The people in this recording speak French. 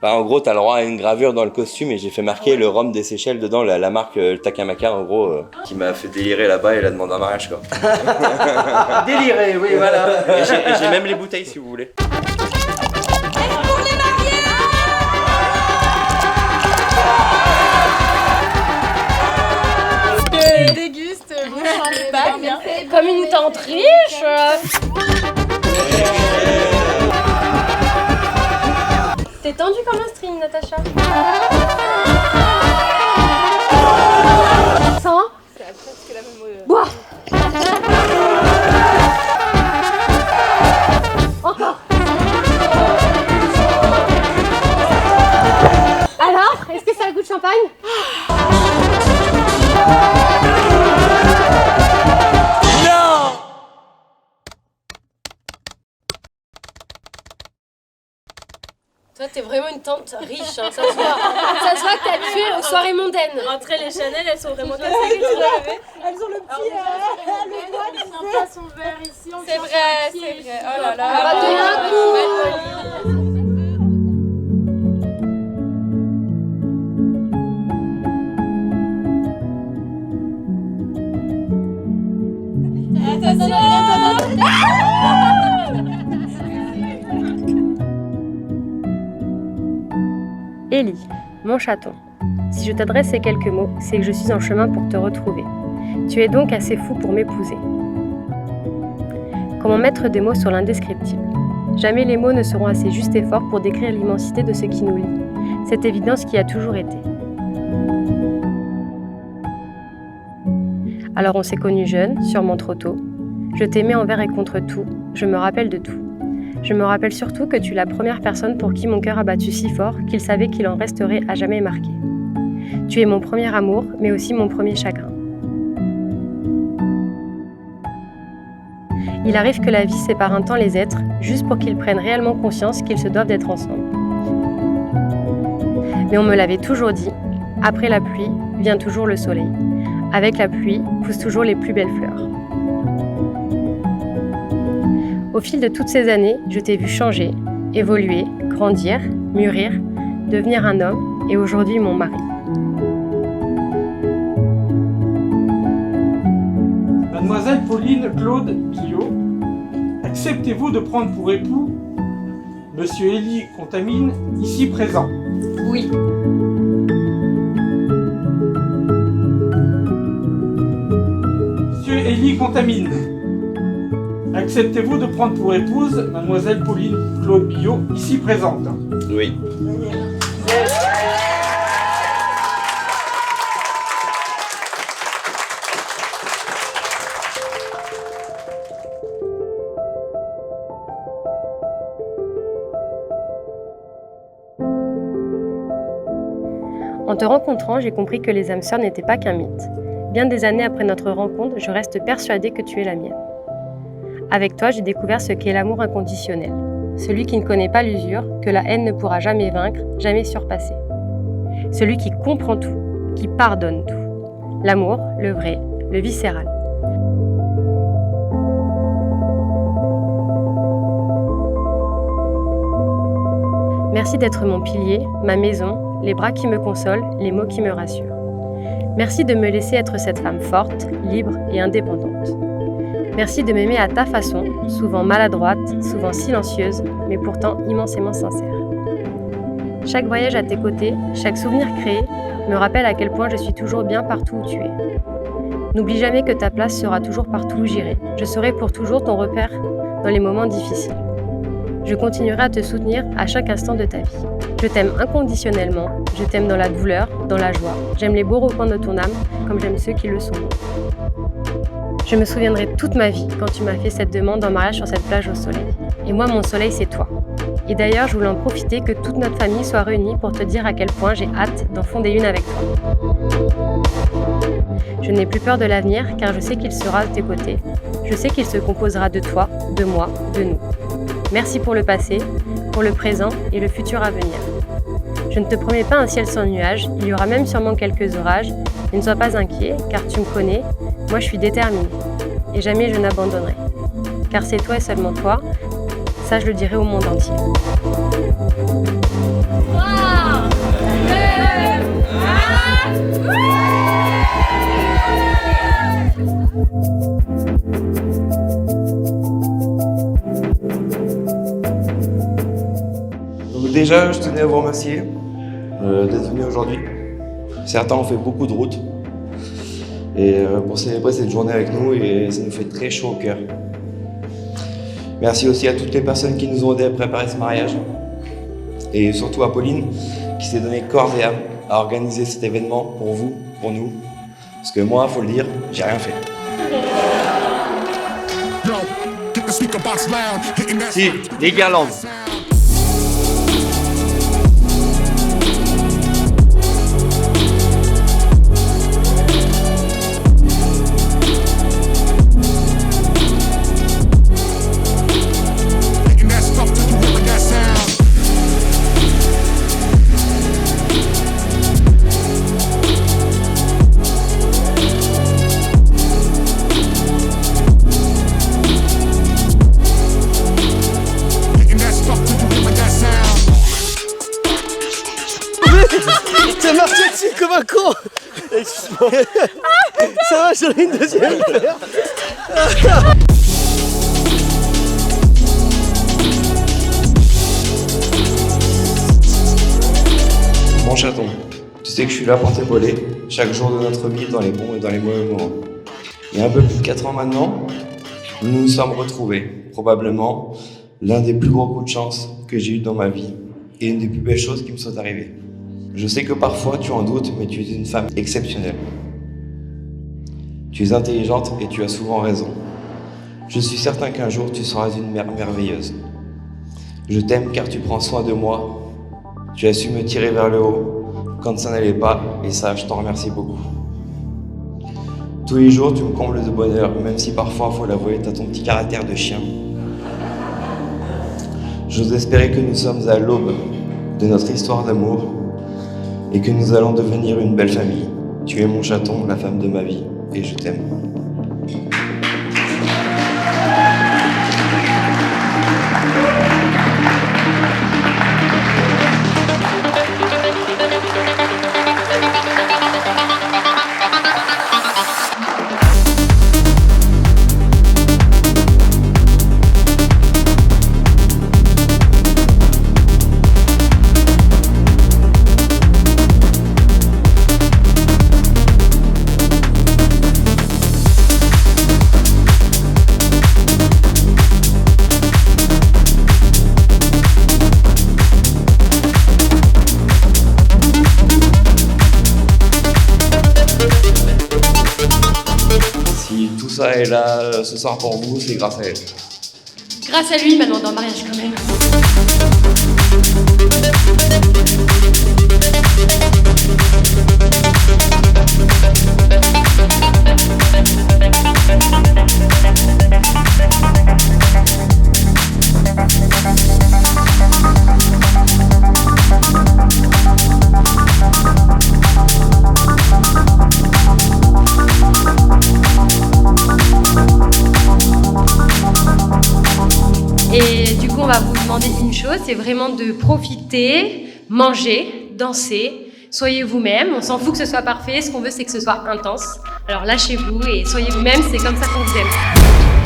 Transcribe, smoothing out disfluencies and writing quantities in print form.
Bah, en gros, t'as le droit à une gravure dans le costume et j'ai fait marquer le rhum des Seychelles dedans, la marque Takamaka en gros, qui m'a fait délirer là-bas et la demande en mariage quoi. Déliré, oui, voilà. Et j'ai même les bouteilles si vous voulez. Déguste mon champagne comme une tante riche. T'es tendue comme un string, Natacha. Ça c'est presque la même. Bois. Encore. Alors, est-ce que ça a le goût de champagne? Toi, t'es vraiment une tante riche, hein. Ça se voit. Ça se voit que t'as tué aux soirées mondaines. Après, les Chanel, elles sont vraiment cassées. Elles ont le petit le doigt qui sympa son verre ici. C'est vrai, c'est vrai. Oh là là. On va donner un coup. Ellie, mon chaton. Si je t'adresse ces quelques mots, c'est que je suis en chemin pour te retrouver. Tu es donc assez fou pour m'épouser. Comment mettre des mots sur l'indescriptible? Jamais les mots ne seront assez justes et forts pour décrire l'immensité de ce qui nous lie, cette évidence qui a toujours été. Alors on s'est connus jeunes, sûrement trop tôt. Je t'aimais envers et contre tout, je me rappelle de tout. Je me rappelle surtout que tu es la première personne pour qui mon cœur a battu si fort qu'il savait qu'il en resterait à jamais marqué. Tu es mon premier amour, mais aussi mon premier chagrin. Il arrive que la vie sépare un temps les êtres, juste pour qu'ils prennent réellement conscience qu'ils se doivent d'être ensemble. Mais on me l'avait toujours dit, après la pluie vient toujours le soleil. Avec la pluie poussent toujours les plus belles fleurs. Au fil de toutes ces années, je t'ai vu changer, évoluer, grandir, mûrir, devenir un homme et aujourd'hui mon mari. Mademoiselle Pauline Claude Guillot, acceptez-vous de prendre pour époux Monsieur Élie Contamine, ici présent? Oui. Monsieur Élie Contamine, acceptez-vous de prendre pour épouse Mademoiselle Pauline Claude Guillot, ici présente? Oui. En te rencontrant, j'ai compris que les âmes sœurs n'étaient pas qu'un mythe. Bien des années après notre rencontre, je reste persuadée que tu es la mienne. Avec toi, j'ai découvert ce qu'est l'amour inconditionnel, celui qui ne connaît pas l'usure, que la haine ne pourra jamais vaincre, jamais surpasser. Celui qui comprend tout, qui pardonne tout. L'amour, le vrai, le viscéral. Merci d'être mon pilier, ma maison, les bras qui me consolent, les mots qui me rassurent. Merci de me laisser être cette femme forte, libre et indépendante. Merci de m'aimer à ta façon, souvent maladroite, souvent silencieuse, mais pourtant immensément sincère. Chaque voyage à tes côtés, chaque souvenir créé, me rappelle à quel point je suis toujours bien partout où tu es. N'oublie jamais que ta place sera toujours partout où j'irai. Je serai pour toujours ton repère dans les moments difficiles. Je continuerai à te soutenir à chaque instant de ta vie. Je t'aime inconditionnellement, je t'aime dans la douleur, dans la joie. J'aime les beaux recoins de ton âme, comme j'aime ceux qui le sont. Je me souviendrai toute ma vie quand tu m'as fait cette demande en mariage sur cette plage au soleil. Et moi, mon soleil, c'est toi. Et d'ailleurs, je voulais en profiter que toute notre famille soit réunie pour te dire à quel point j'ai hâte d'en fonder une avec toi. Je n'ai plus peur de l'avenir car je sais qu'il sera à tes côtés. Je sais qu'il se composera de toi, de moi, de nous. Merci pour le passé, pour le présent et le futur à venir. Je ne te promets pas un ciel sans nuages, il y aura même sûrement quelques orages, mais ne sois pas inquiet, car tu me connais, moi je suis déterminée, et jamais je n'abandonnerai. Car c'est toi et seulement toi, ça je le dirai au monde entier. Donc déjà, je tenais à vous remercier d'être venus aujourd'hui. Certains ont fait beaucoup de route et pour célébrer cette journée avec nous, et ça nous fait très chaud au cœur. Merci aussi à toutes les personnes qui nous ont aidés à préparer ce mariage, et surtout à Pauline qui s'est donné corps et âme à organiser cet événement pour vous, pour nous, parce que moi, faut le dire, j'ai rien fait. Si, des guirlandes. T'es marché dessus comme un con. Excuse-moi. Ça va, j'en ai une deuxième. Mon chaton, tu sais que je suis là pour t'épauler chaque jour de notre vie, dans les bons et dans les mauvais moments. Il y a un peu plus de 4 ans maintenant, nous nous sommes retrouvés. Probablement l'un des plus gros coups de chance que j'ai eu dans ma vie et une des plus belles choses qui me sont arrivées. Je sais que parfois tu en doutes, mais tu es une femme exceptionnelle. Tu es intelligente et tu as souvent raison. Je suis certain qu'un jour tu seras une mère merveilleuse. Je t'aime car tu prends soin de moi. Tu as su me tirer vers le haut quand ça n'allait pas, et ça, je t'en remercie beaucoup. Tous les jours, tu me combles de bonheur, même si parfois, faut l'avouer, t'as ton petit caractère de chien. J'ose espérer que nous sommes à l'aube de notre histoire d'amour et que nous allons devenir une belle famille. Tu es mon chaton, la femme de ma vie, et je t'aime. Si tout ça est là ce soir pour vous, c'est grâce à elle. Grâce à lui, maintenant, dans le mariage quand même. Et du coup, on va vous demander une chose, c'est vraiment de profiter, manger, danser, soyez vous-même. On s'en fout que ce soit parfait, ce qu'on veut, c'est que ce soit intense. Alors lâchez-vous et soyez vous-même, c'est comme ça qu'on vous aime.